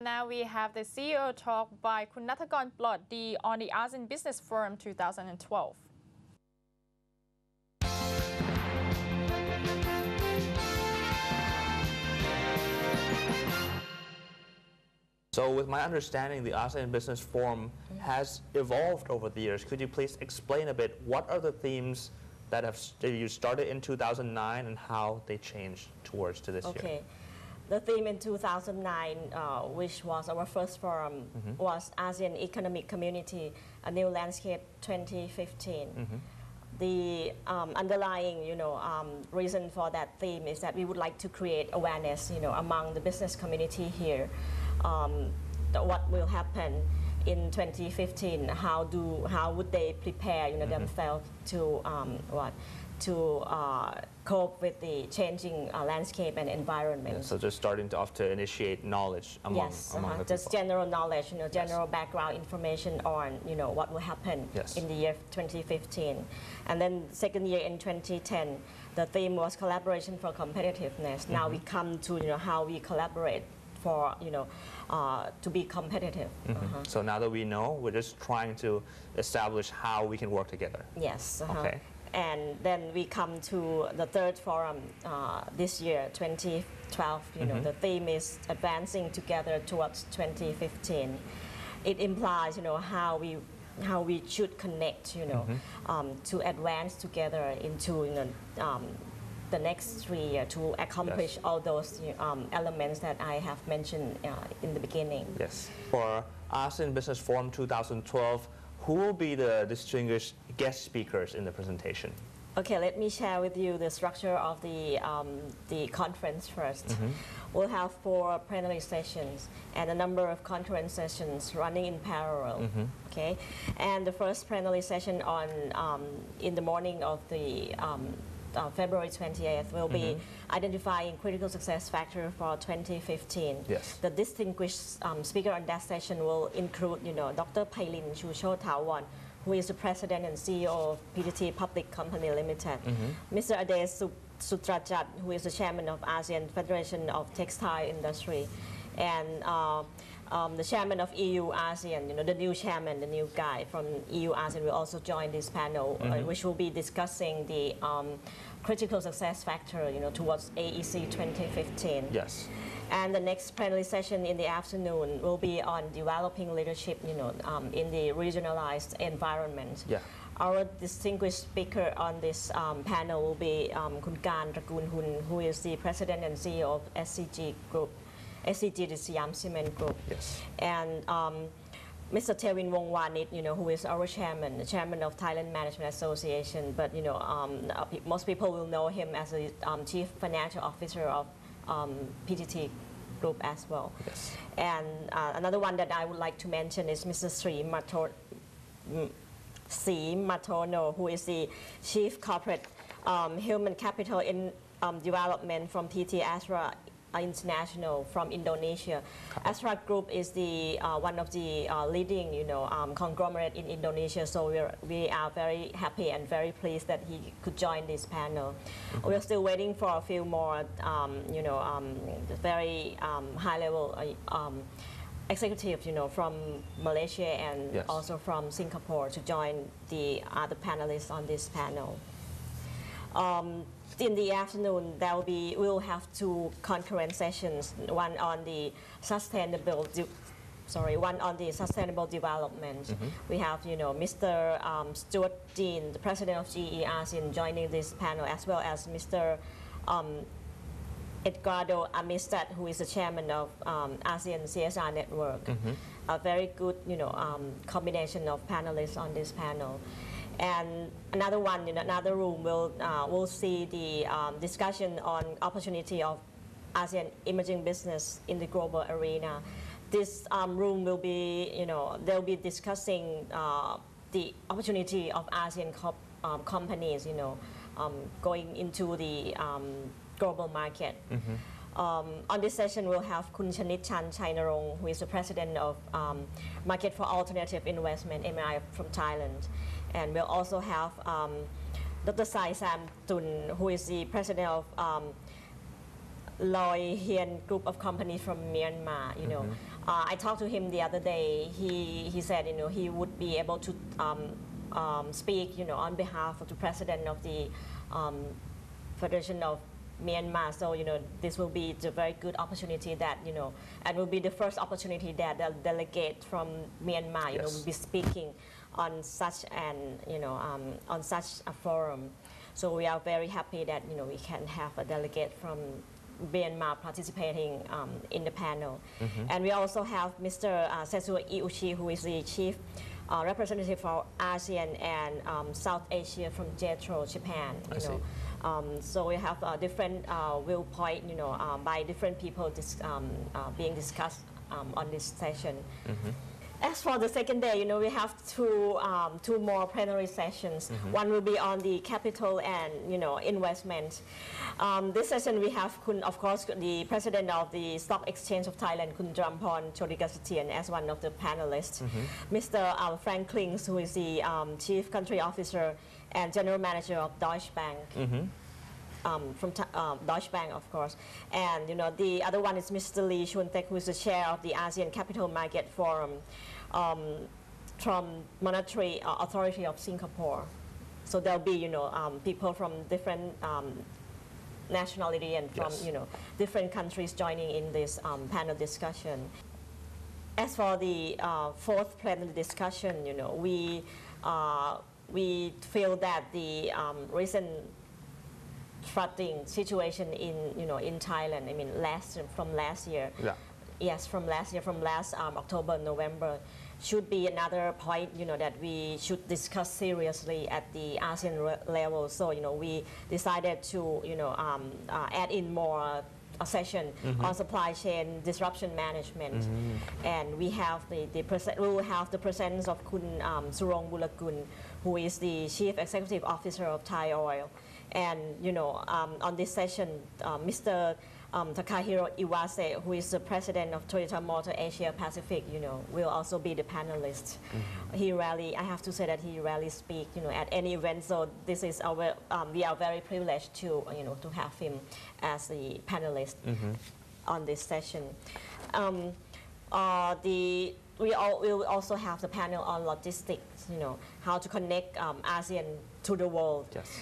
now we have the CEO talk by Khun Nathakorn Plotdi on the ASEAN Business Forum 2012. So with my understanding, the ASEAN Business Forum has evolved over the years. Could you please explain a bit what are the themes that you started in 2009 and how they changed towards to this year? Okay. The theme in 2009, which was our first forum, was ASEAN Economic Community, a New Landscape 2015. The underlying, reason for that theme is that we would like to create awareness, among the business community here. What will happen in 2015? How would they prepare, themselves to cope with the changing landscape and environment? Yeah, so just starting to initiate knowledge among the people. Just general knowledge, general background information on what will happen in the year 2015. And then second year in 2010, the theme was collaboration for competitiveness. Now we come to how we collaborate for to be competitive. So now that we know, we're just trying to establish how we can work together. Yes. Okay. And then we come to the third forum this year, 2012. The theme is advancing together towards 2015. It implies how we should connect to advance together into the next 3 years to accomplish all those elements that I have mentioned in the beginning. Yes. For ASEAN Business Forum 2012, who will be the distinguished guest speakers in the presentation? Okay, let me share with you the structure of the conference first. We'll have 4 plenary sessions and a number of conference sessions running in parallel. Okay, and the first plenary session in the morning of the February 28th will be identifying critical success factor for 2015. Yes. The distinguished speaker on that session will include, Dr. Pailin Chucho-Thawan, who is the president and CEO of PTT Public Company Limited. Mr. Ade Sutrajat, who is the chairman of ASEAN Federation of Textile Industry, and the chairman of EU ASEAN, the new chairman, the new guy from EU ASEAN will also join this panel, which will be discussing the critical success factor, towards AEC 2015. Yes. And the next plenary session in the afternoon will be on developing leadership, in the regionalized environment. Yeah. Our distinguished speaker on this panel will be Khun Kan Trakoon-Hun, who is the president and CEO of SCG Group. SCG, the Siam Cement Group. Yes. And Mr. Tevin Wongwanit, who is our chairman, the chairman of Thailand Management Association, but most people will know him as the chief financial officer of PTT Group as well. Yes. And another one that I would like to mention is Mr. Sri Matono, who is the chief corporate human capital in development from PT Astra International from Indonesia. Astra Group is the one of the leading conglomerate in Indonesia, so we are very happy and very pleased that he could join this panel. We're still waiting for a few more very high level executives from Malaysia and also from Singapore to join the other panelists on this panel. In the afternoon, we'll have 2 concurrent sessions, one on the sustainable development. We have, Mr. Stuart Dean, the president of GE ASEAN, joining this panel, as well as Mr. Edgardo Amistad, who is the chairman of ASEAN CSR Network. A very good, combination of panelists on this panel. And another one in another room will see the discussion on opportunity of ASEAN emerging business in the global arena. This room will be, they'll be discussing the opportunity of ASEAN companies, going into the global market. On this session, we'll have Khun Chanit Chan Chainarong, who is the president of Market for Alternative Investment, MI, from Thailand. And we'll also have Dr. Sai Sam Tun, who is the president of Loy Hien Group of Companies from Myanmar. I talked to him the other day. He said, he would be able to speak, on behalf of the president of the Federation of Myanmar. So, this will be a very good opportunity that, and will be the first opportunity that the delegate from Myanmar, Yes. will be speaking on such on such a forum. So we are very happy that, we can have a delegate from Myanmar participating in the panel. And we also have Mr. Setsuo Iuchi, who is the chief representative for ASEAN and South Asia from JETRO, Japan. So we have a different viewpoint, by different people being discussed on this session. As for the second day, we have two more plenary sessions. One will be on the capital and investment. This session we have, of course, the president of the Stock Exchange of Thailand, Kun Drampon Chorikasatian, as one of the panelists. Mr. Frank Klings, who is the chief country officer and general manager of Deutsche Bank. From Deutsche Bank, of course. And the other one is Mr. Lee Chun-tek, who is the chair of the ASEAN Capital Market Forum from Monetary Authority of Singapore. So there'll be people from different nationality and from Yes. Different countries joining in this panel discussion. As for the fourth plenary discussion, we feel that the recent flooding situation in Thailand, from last year. Yeah. Yes, from last October, November, should be another point, that we should discuss seriously at the ASEAN level. So, we decided to, add in more a session on supply chain disruption management, and we have we will have the presence of Kun Surong Bulakun, who is the Chief Executive Officer of Thai Oil. And on this session, Mr. Takahiro Iwase, who is the president of Toyota Motor Asia Pacific, will also be the panelist. I have to say that he rarely speaks, at any event. So this is we are very privileged to, to have him as the panelist on this session. We will also have the panel on logistics, how to connect ASEAN to the world. Yes.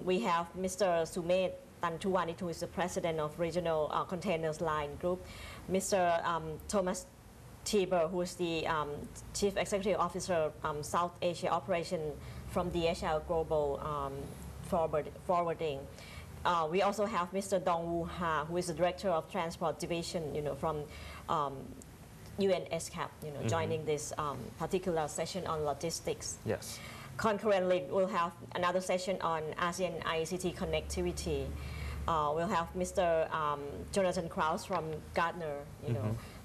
We have Mr. Sumet Tantuwanit, who is the president of Regional Containers Line Group, Mr. Thomas Tiber, who is the Chief Executive Officer South Asia Operation from DHL Global Forwarding. We also have Mr. Dong Woo Ha, who is the Director of Transport Division, from UNSCAP, joining this particular session on logistics. Yes. Concurrently, we'll have another session on ASEAN ICT connectivity. We'll have Mr. Jonathan Krause from Gartner,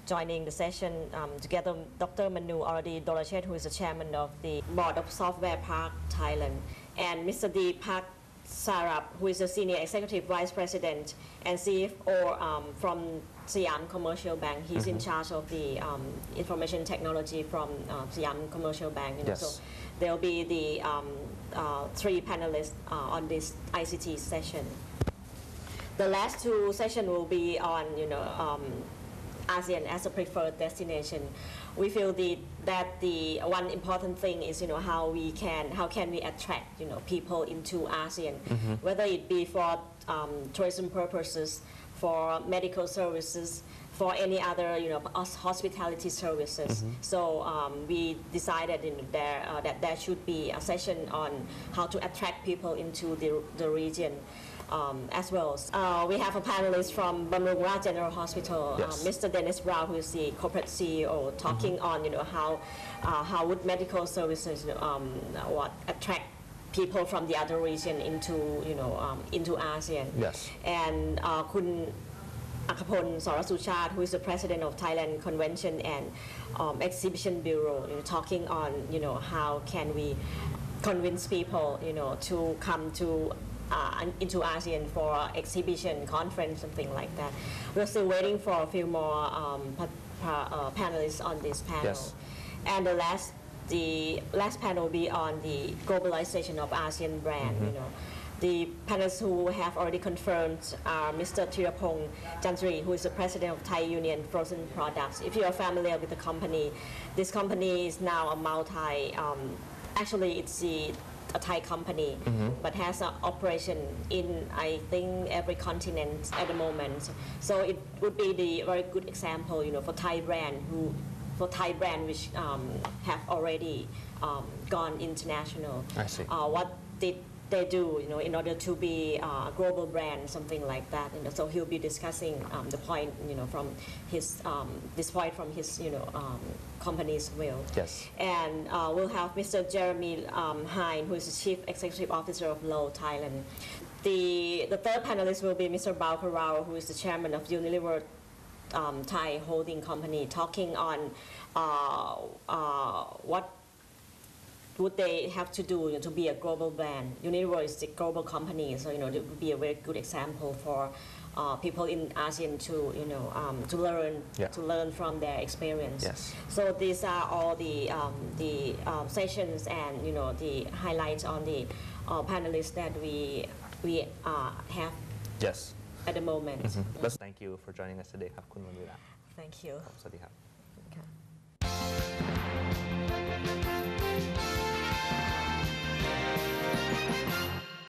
joining the session together with Dr. Manu Aradi Dolachet, who is the chairman of the Board of Software Park Thailand, and Mr. Deepak Sarab, who is the senior executive vice president and CFO from Siam Commercial Bank. He's in charge of the information technology from Siam Commercial Bank. Yes. So there'll be the three panelists on this ICT session. The last two sessions will be on ASEAN as a preferred destination. We feel that the one important thing is how can we attract people into ASEAN, whether it be for tourism purposes, for medical services, for any other hospitality services. So we decided that there should be a session on how to attract people into the region. As well. We have a panelist from Bamrungrad General Hospital, Yes. Mr. Dennis Brown, who is the corporate CEO, talking on how would medical services attract people from the other region into ASEAN. Yes. And Kun Akapon Sorasuchat, who is the president of Thailand Convention and Exhibition Bureau, talking on how can we convince people to come to into ASEAN for exhibition, conference, something like that. We're still waiting for a few more panelists on this panel. Yes. And the last panel will be on the globalization of ASEAN brand. The panelists who have already confirmed are Mr. Thirapong Jantri, who is the president of Thai Union Frozen Products. If you are familiar with the company, this company is now a actually it's a Thai company, but has an operation in, I think, every continent at the moment. So it would be the very good example, for Thai brand which have already gone international. I see. What did they do, in order to be a global brand, something like that. So he'll be discussing the point, from his this point from his, company's will. Yes. And we'll have Mr. Jeremy Hein, who is the Chief Executive Officer of Lowe, Thailand. The third panelist will be Mr. Bao Karao, who is the Chairman of Unilever Thai Holding Company, talking on what would they have to do to be a global brand. Unilever is a global company, so it would be a very good example for people in ASEAN to to learn from their experience. Yes. So these are all the sessions and the highlights on the panelists that we have Yes. at the moment. Let's thank you for joining us today ครับคุณวนิดา Thank you. สวัสดีครับ